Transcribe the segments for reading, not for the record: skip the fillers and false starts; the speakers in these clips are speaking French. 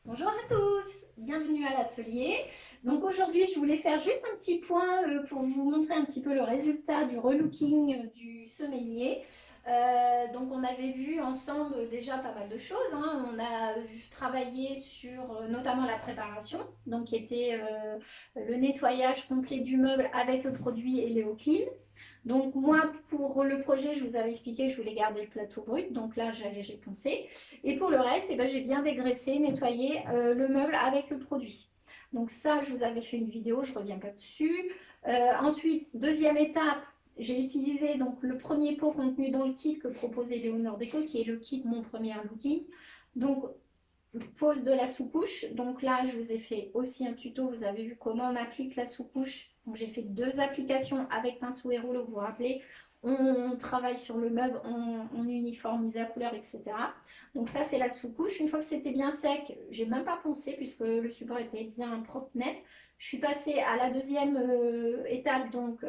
Bonjour à tous, bienvenue à l'atelier. Donc aujourd'hui, je voulais faire juste un petit point pour vous montrer un petit peu le résultat du relooking du semailier. Donc on avait vu ensemble déjà pas mal de choses, hein. On a travaillé sur notamment la préparation, donc qui était le nettoyage complet du meuble avec le produit et Léo Clean. Donc moi, pour le projet, je vous avais expliqué que je voulais garder le plateau brut, donc là j'ai poncé. Et pour le reste, eh ben, j'ai bien dégraissé, nettoyé le meuble avec le produit. Donc ça, je vous avais fait une vidéo, je ne reviens pas dessus. Ensuite, deuxième étape, j'ai utilisé donc le premier pot contenu dans le kit que proposait Léonore Déco, qui est le kit Mon Premier Looking. Donc pose de la sous-couche. Donc là, je vous ai fait aussi un tuto. Vous avez vu comment on applique la sous-couche. Donc j'ai fait deux applications avec pinceau et rouleau. Vous vous rappelez, on travaille sur le meuble, on uniformise la couleur, etc. Donc ça, c'est la sous-couche. Une fois que c'était bien sec, j'ai même pas poncé puisque le support était bien propre, net. Je suis passée à la deuxième étape, donc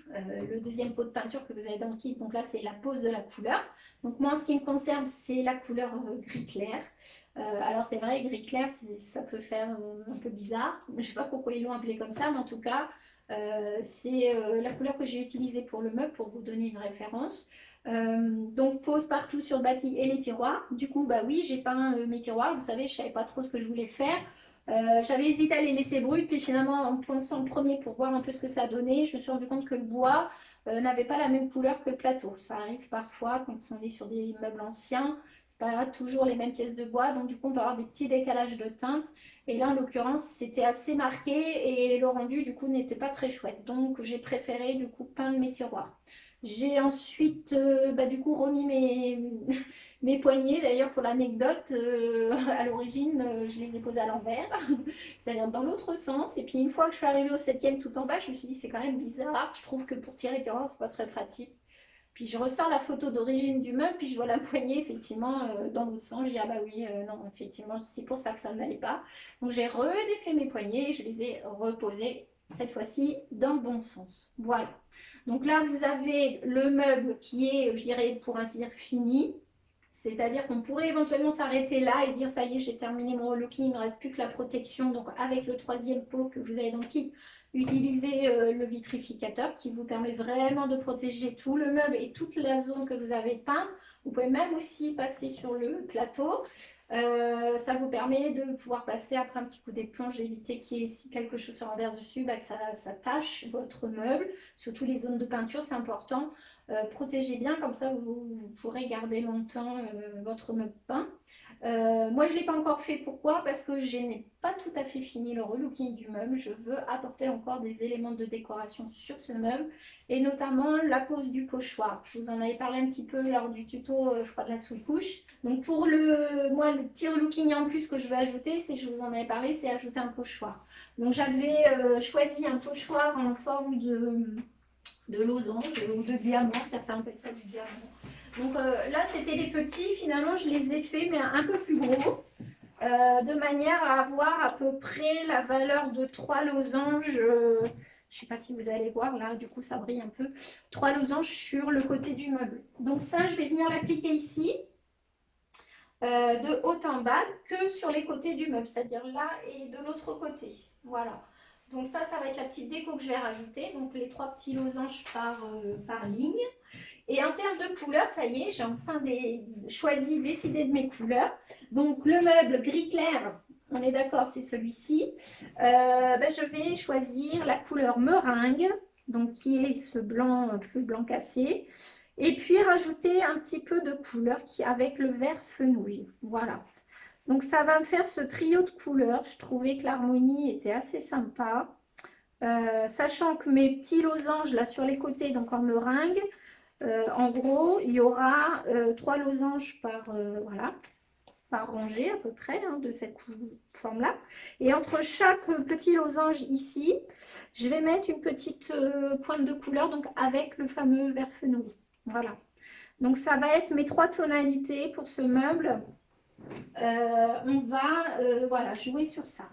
le deuxième pot de peinture que vous avez dans le kit. Donc là, c'est la pose de la couleur. Donc moi, en ce qui me concerne, c'est la couleur gris clair. Alors c'est vrai, gris clair, ça peut faire un peu bizarre. Je ne sais pas pourquoi ils l'ont appelé comme ça, mais en tout cas, c'est la couleur que j'ai utilisée pour le meuble, pour vous donner une référence. Donc pose partout sur le bâti et les tiroirs. Du coup, bah oui, j'ai peint mes tiroirs. Vous savez, je ne savais pas trop ce que je voulais faire. J'avais hésité à les laisser bruts, puis finalement, en ponçant le premier pour voir un peu ce que ça donnait, je me suis rendu compte que le bois n'avait pas la même couleur que le plateau. Ça arrive parfois quand on est sur des meubles anciens, pas toujours les mêmes pièces de bois, donc du coup, on peut avoir des petits décalages de teintes. Et là, en l'occurrence, c'était assez marqué et le rendu, du coup, n'était pas très chouette. Donc, j'ai préféré, du coup, peindre mes tiroirs. J'ai ensuite, du coup, remis mes poignets. D'ailleurs, pour l'anecdote, à l'origine, je les ai posés à l'envers, c'est-à-dire dans l'autre sens. Et puis, une fois que je suis arrivée au septième tout en bas, je me suis dit, c'est quand même bizarre. Je trouve que pour tirer tiroir, c'est pas très pratique. Puis je ressors la photo d'origine du meuble, puis je vois la poignée effectivement dans l'autre sens. Je dis ah bah oui, non, effectivement, c'est pour ça que ça n'allait pas. Donc j'ai redéfait mes poignets, je les ai reposés cette fois-ci dans le bon sens. Voilà. Donc là, vous avez le meuble qui est, je dirais, pour ainsi dire, fini. C'est-à-dire qu'on pourrait éventuellement s'arrêter là et dire ça y est, j'ai terminé mon relooking, il ne me reste plus que la protection. Donc avec le troisième pot que vous avez dans le kit, utilisez le vitrificateur qui vous permet vraiment de protéger tout le meuble et toute la zone que vous avez peinte. Vous pouvez même aussi passer sur le plateau. Ça vous permet de pouvoir passer après un petit coup d'éponge, éviter qu'il y ait si quelque chose se renverse dessus, que ça tâche votre meuble. Surtout les zones de peinture, c'est important. Protégez bien, comme ça vous pourrez garder longtemps votre meuble peint. Moi, je ne l'ai pas encore fait. Pourquoi? Parce que je n'ai pas tout à fait fini le relooking du meuble. Je veux apporter encore des éléments de décoration sur ce meuble et notamment la pose du pochoir. Je vous en avais parlé un petit peu lors du tuto, je crois, de la sous-couche. Donc pour moi, le petit relooking en plus que je veux ajouter, c'est, je vous en avais parlé, c'est ajouter un pochoir. Donc j'avais choisi un pochoir en forme de losange ou de diamant, certains appellent ça du diamant. Donc là, c'était des petits, finalement, je les ai faits, mais un peu plus gros, de manière à avoir à peu près la valeur de 3 losanges. Je ne sais pas si vous allez voir, là, du coup, ça brille un peu. 3 losanges sur le côté du meuble. Donc ça, je vais venir l'appliquer ici, de haut en bas, que sur les côtés du meuble, c'est-à-dire là et de l'autre côté. Voilà. Donc ça va être la petite déco que je vais rajouter. Donc les 3 petits losanges par ligne. Et en termes de couleurs, ça y est, j'ai enfin décidé de mes couleurs. Donc le meuble gris clair, on est d'accord, c'est celui-ci. Je vais choisir la couleur meringue, donc qui est ce blanc, un peu blanc cassé. Et puis rajouter un petit peu de couleur avec le vert fenouil. Voilà. Donc ça va me faire ce trio de couleurs. Je trouvais que l'harmonie était assez sympa. Sachant que mes petits losanges là sur les côtés, donc en meringue, en gros, il y aura 3 losanges voilà, par rangée à peu près, hein, de cette forme-là. Et entre chaque petit losange ici, je vais mettre une petite pointe de couleur, donc avec le fameux vert fenouil. Voilà. Donc ça va être mes 3 tonalités pour ce meuble. On va voilà, jouer sur ça.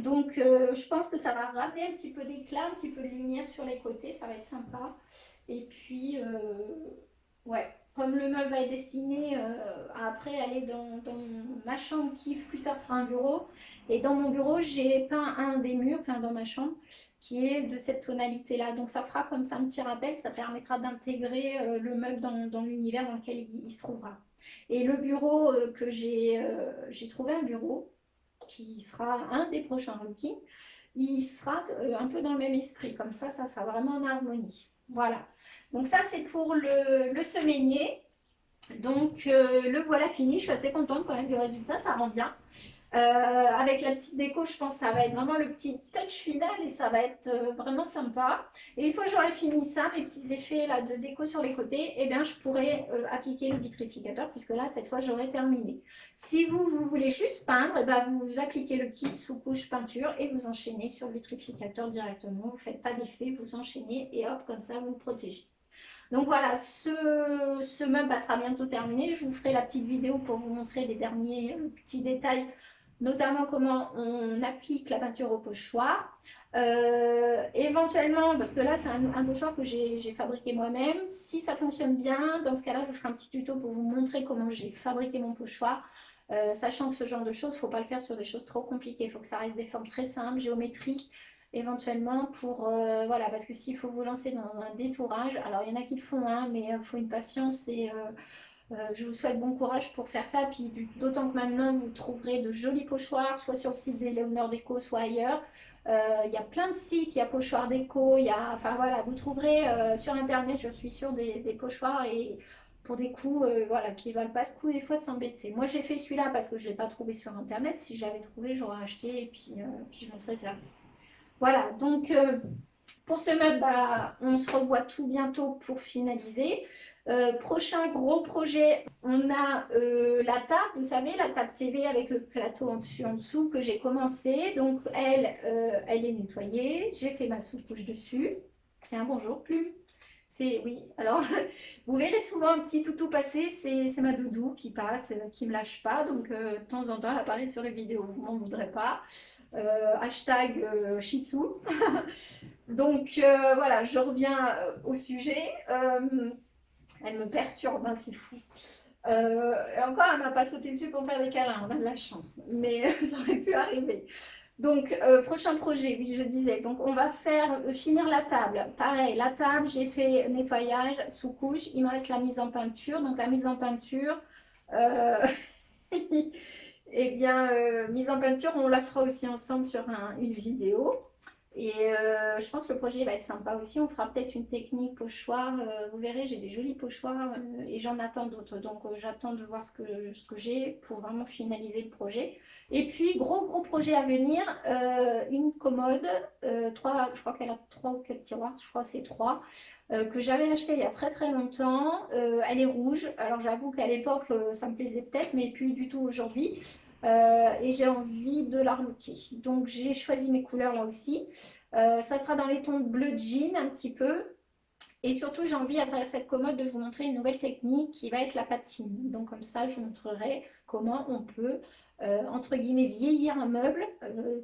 Donc je pense que ça va ramener un petit peu d'éclat, un petit peu de lumière sur les côtés, ça va être sympa. Et puis, ouais. comme le meuble va être destiné à après aller dans ma chambre qui plus tard sera un bureau, et dans mon bureau j'ai peint un des murs, enfin dans ma chambre, qui est de cette tonalité-là. Donc ça fera comme ça un petit rappel, ça permettra d'intégrer le meuble dans l'univers dans lequel il se trouvera. Et le bureau que j'ai trouvé un bureau qui sera un des prochains rookies, il sera un peu dans le même esprit, comme ça sera vraiment en harmonie. Voilà. Donc ça, c'est pour le semainier. Donc le voilà fini, je suis assez contente quand même du résultat, ça rend bien. Avec la petite déco, je pense que ça va être vraiment le petit touch final et ça va être vraiment sympa. Et une fois que j'aurai fini ça, mes petits effets là, de déco sur les côtés, eh bien, je pourrai appliquer le vitrificateur puisque là, cette fois, j'aurai terminé. Si vous voulez juste peindre, eh ben, vous appliquez le kit sous couche peinture et vous enchaînez sur le vitrificateur directement. Vous ne faites pas d'effet, vous enchaînez et hop, comme ça, vous protégez. Donc voilà, ce meuble sera bientôt terminé. Je vous ferai la petite vidéo pour vous montrer les derniers petits détails, notamment comment on applique la peinture au pochoir. Éventuellement, parce que là c'est un pochoir que j'ai fabriqué moi-même, si ça fonctionne bien, dans ce cas-là je vous ferai un petit tuto pour vous montrer comment j'ai fabriqué mon pochoir. Sachant que ce genre de choses, il ne faut pas le faire sur des choses trop compliquées, il faut que ça reste des formes très simples, géométriques, éventuellement pour voilà, parce que s'il faut vous lancer dans un détourage, alors il y en a qui le font hein, mais il faut une patience et je vous souhaite bon courage pour faire ça, puis d'autant que maintenant vous trouverez de jolis pochoirs soit sur le site des Léonore Déco soit ailleurs. Il y a plein de sites, il y a Pochoir Déco, il y a, enfin voilà, vous trouverez sur internet, je suis sûre, des pochoirs et pour des coûts voilà, qui ne valent pas le coup des fois de s'embêter. Moi j'ai fait celui-là parce que je ne l'ai pas trouvé sur internet, si j'avais trouvé j'aurais acheté et puis je m'en serais servi. Voilà, donc pour ce meuble, bah, on se revoit tout bientôt pour finaliser. Prochain gros projet, on a la table, vous savez, la table TV avec le plateau en dessous que j'ai commencé. Donc elle est nettoyée, j'ai fait ma sous-couche dessus. Tiens, bonjour, Plume. Oui, alors vous verrez souvent un petit toutou passer, c'est ma doudou qui passe, qui me lâche pas, donc de temps en temps elle apparaît sur les vidéos, vous m'en voudrez pas. Hashtag Shih Tzu. Donc voilà, je reviens au sujet. Elle me perturbe, hein, c'est fou. Et encore, elle m'a pas sauté dessus pour faire des câlins, on a de la chance, mais ça aurait pu arriver. Donc, prochain projet, oui, je disais. Donc, on va faire finir la table. Pareil, la table, j'ai fait nettoyage sous couche. Il me reste la mise en peinture. Donc, la mise en peinture, euh, eh bien, mise en peinture, on la fera aussi ensemble sur une vidéo. Et je pense que le projet va être sympa aussi. On fera peut-être une technique pochoir. Vous verrez, j'ai des jolis pochoirs et j'en attends d'autres. Donc j'attends de voir ce que j'ai pour vraiment finaliser le projet. Et puis, gros projet à venir, une commode. Je crois qu'elle a 3 ou 4 tiroirs, je crois que c'est 3, que j'avais acheté il y a très longtemps. Elle est rouge. Alors j'avoue qu'à l'époque, ça me plaisait peut-être, mais plus du tout aujourd'hui. Et j'ai envie de la relooker. Donc j'ai choisi mes couleurs là aussi. Ça sera dans les tons de bleu jean un petit peu. Et surtout, j'ai envie à travers cette commode de vous montrer une nouvelle technique qui va être la patine. Donc comme ça, je vous montrerai comment on peut, entre guillemets, vieillir un meuble,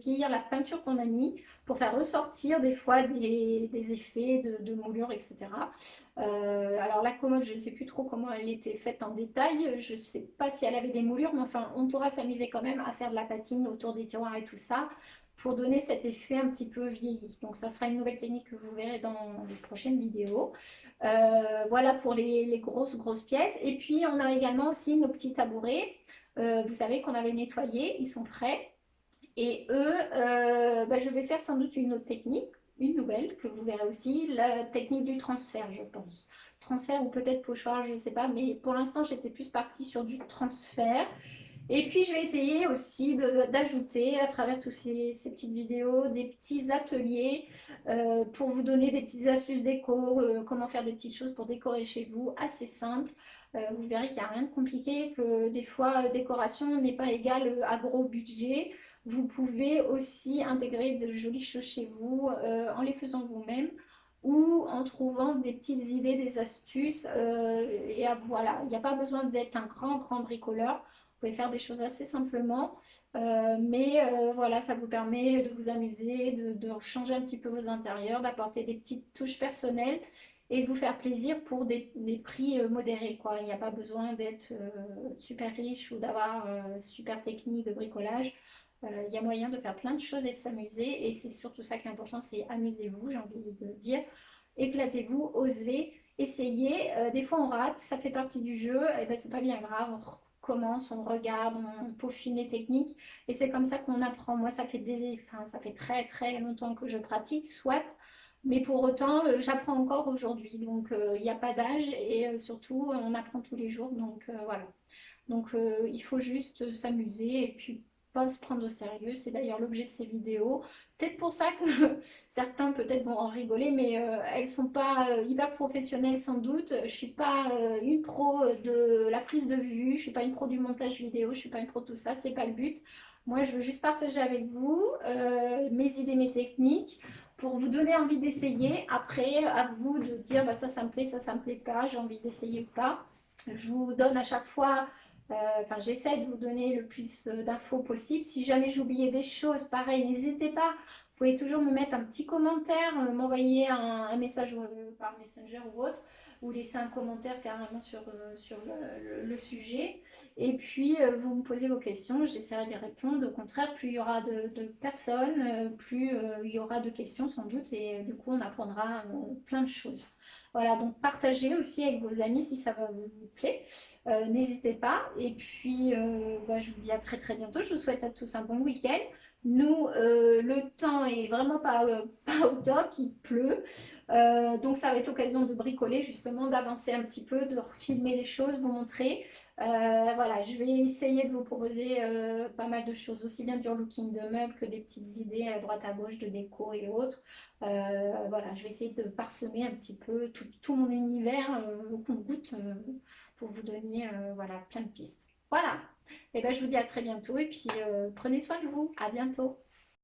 vieillir la peinture qu'on a mis pour faire ressortir des fois des effets de moulure, etc. Alors la commode, je ne sais plus trop comment elle était faite en détail. Je ne sais pas si elle avait des moulures, mais enfin, on pourra s'amuser quand même à faire de la patine autour des tiroirs et tout ça pour donner cet effet un petit peu vieilli. Donc ça sera une nouvelle technique que vous verrez dans les prochaines vidéos. Voilà pour les grosses pièces. Et puis on a également aussi nos petits tabourets. Vous savez qu'on avait nettoyé, ils sont prêts. Et eux, je vais faire sans doute une autre technique, une nouvelle, que vous verrez aussi, la technique du transfert, je pense. Transfert ou peut-être pochoir, je ne sais pas, mais pour l'instant j'étais plus partie sur du transfert. Et puis je vais essayer aussi d'ajouter à travers toutes ces petites vidéos des petits ateliers pour vous donner des petites astuces déco, comment faire des petites choses pour décorer chez vous, assez simple. Vous verrez qu'il n'y a rien de compliqué, que des fois décoration n'est pas égale à gros budget. Vous pouvez aussi intégrer de jolies choses chez vous en les faisant vous-même ou en trouvant des petites idées, des astuces. Voilà, il n'y a pas besoin d'être un grand bricoleur. Vous pouvez faire des choses assez simplement, mais voilà, ça vous permet de vous amuser, de changer un petit peu vos intérieurs, d'apporter des petites touches personnelles et de vous faire plaisir pour des prix modérés, quoi. Il n'y a pas besoin d'être super riche ou d'avoir super technique de bricolage. Il y a moyen de faire plein de choses et de s'amuser, et c'est surtout ça qui est important, c'est amusez-vous, j'ai envie de dire. Éclatez-vous, osez, essayez. Des fois on rate, ça fait partie du jeu, et ben c'est pas bien grave, on recommence, on regarde, on peaufine les techniques, et c'est comme ça qu'on apprend. Moi, enfin, ça fait très très longtemps que je pratique, soit, mais pour autant, j'apprends encore aujourd'hui. Donc, il n'y a pas d'âge, et surtout, on apprend tous les jours. Donc, voilà. Donc, il faut juste s'amuser et puis pas se prendre au sérieux. C'est d'ailleurs l'objet de ces vidéos. Peut-être pour ça que certains peut-être vont en rigoler, mais elles sont pas hyper professionnelles sans doute. Je suis pas une pro de la prise de vue, je suis pas une pro du montage vidéo, je suis pas une pro de tout ça, c'est pas le but. Moi, je veux juste partager avec vous mes idées, mes techniques pour vous donner envie d'essayer. Après, à vous de dire bah, ça me plaît, ça me plaît pas, j'ai envie d'essayer ou pas. Je vous donne à chaque fois enfin, j'essaie de vous donner le plus d'infos possible. Si jamais j'oubliais des choses, pareil, n'hésitez pas. Vous pouvez toujours me mettre un petit commentaire, m'envoyer un message par Messenger ou autre, ou laisser un commentaire carrément sur le sujet. Et puis, vous me posez vos questions, j'essaierai de répondre. Au contraire, plus il y aura de personnes, plus il y aura de questions sans doute, et du coup, on apprendra plein de choses. Voilà, donc partagez aussi avec vos amis si ça va vous plaît. N'hésitez pas. Et puis, bah, je vous dis à très très bientôt. Je vous souhaite à tous un bon week-end. Nous, le temps est vraiment pas, pas au top, il pleut. Donc, ça va être l'occasion de bricoler, justement, d'avancer un petit peu, de filmer les choses, vous montrer. Voilà, je vais essayer de vous proposer pas mal de choses, aussi bien du looking de meubles que des petites idées à droite à gauche de déco et autres. Voilà, je vais essayer de parsemer un petit peu tout mon univers au compte-gouttes pour vous donner voilà, plein de pistes. Voilà, et ben, je vous dis à très bientôt et puis prenez soin de vous. À bientôt.